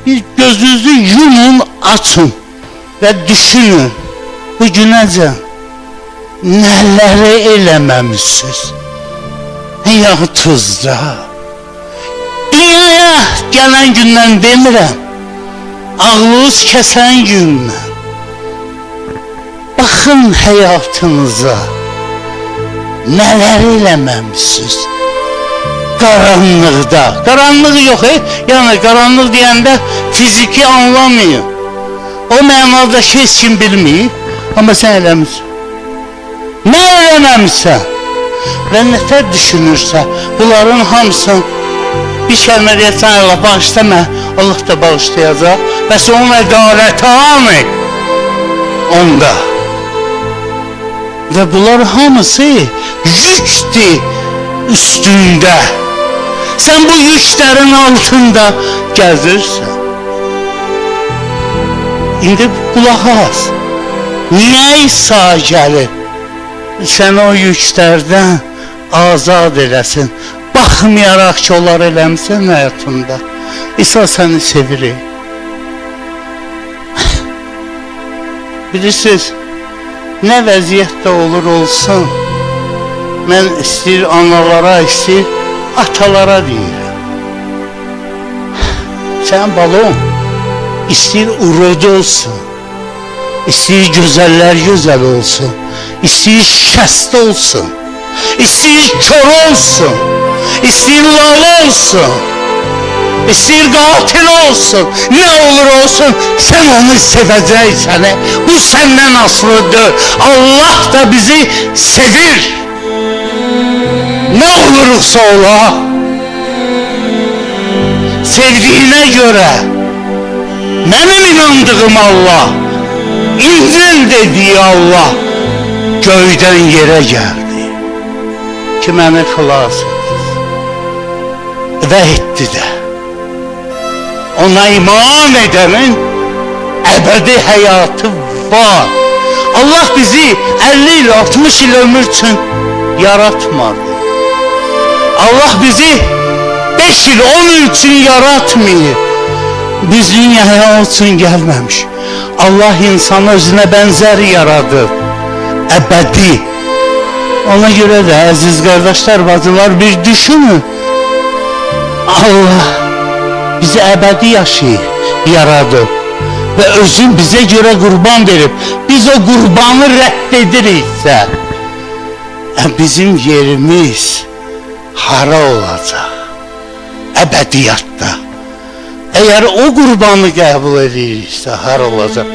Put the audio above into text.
Bir gözünüzü yumun, açın ve düşünün. Bu günəcə nələri eləməmişsiniz həyatınızda. Dünyaya gələn gündən demirəm, ağlınız kəsən gündən. Baxın həyatınıza, nələri eləməmişsiniz. Qaranlıqda, qaranlıq yox, yəni qaranlıq deyəndə fiziki anlamayın. O mənada ki, heç kim bilməyib, amma sən eləmişsən. Nə eləməmişsən və nətər düşünürsən, bunların hamısını bir kəlmə deyəsən, Allah bağışlama, Allah da bağışlayacaq və sən onun ədalətə amil onda. Və bunlar hamısı yükdür üstündə. Sən bu yüklərin altında gəzirsən. İndi qulaq as. Niyə İsa gəlib? Sən o yüklərdən azad eləsin. Baxmayaraq ki, onlar eləmişsən həyatında. İsa səni sevirik. Bilirsiniz, nə vəziyyətdə olur olsun, mən istəyir analara, istəyir atalara deyirəm. Sən balon, istəyir urodu olsun, istəyir gözəllər gözəl olsun, istəyir şikəst olsun, istəyir kör olsun, istəyir lala olsun, istəyir qatil olsun, nə olur olsun, sən onu sevəcəksən. Bu səndən asılıdır. Allah da bizi sevir. Nə olursa ola, sevdiyinə görə, mənim inandığım Allah, İncil dediği Allah, göydən yerə gəldi ki, məni xilas edir və etdi də. Ona iman edənin əbədi həyatı var. Allah bizi 50 il, 60 il ömür üçün yaratmadı. Allah bizi 5 il, 10 il üçün yaratmayıb. Biz dünyaya üçün gəlməmiş. Allah insanı özünə bənzər yaradır. Əbədi. Ona görə də əziz qardaşlar, bacılar, bir düşünün. Allah bizi əbədi yaşayır, yaradır və özün bizə görə qurban verib. Biz o qurbanı rədd ediriksə, bizim yerimiz hara olacaq? Əbədiyyatda. Əgər o qurbanı qəbul ediriksə, hara olacaq?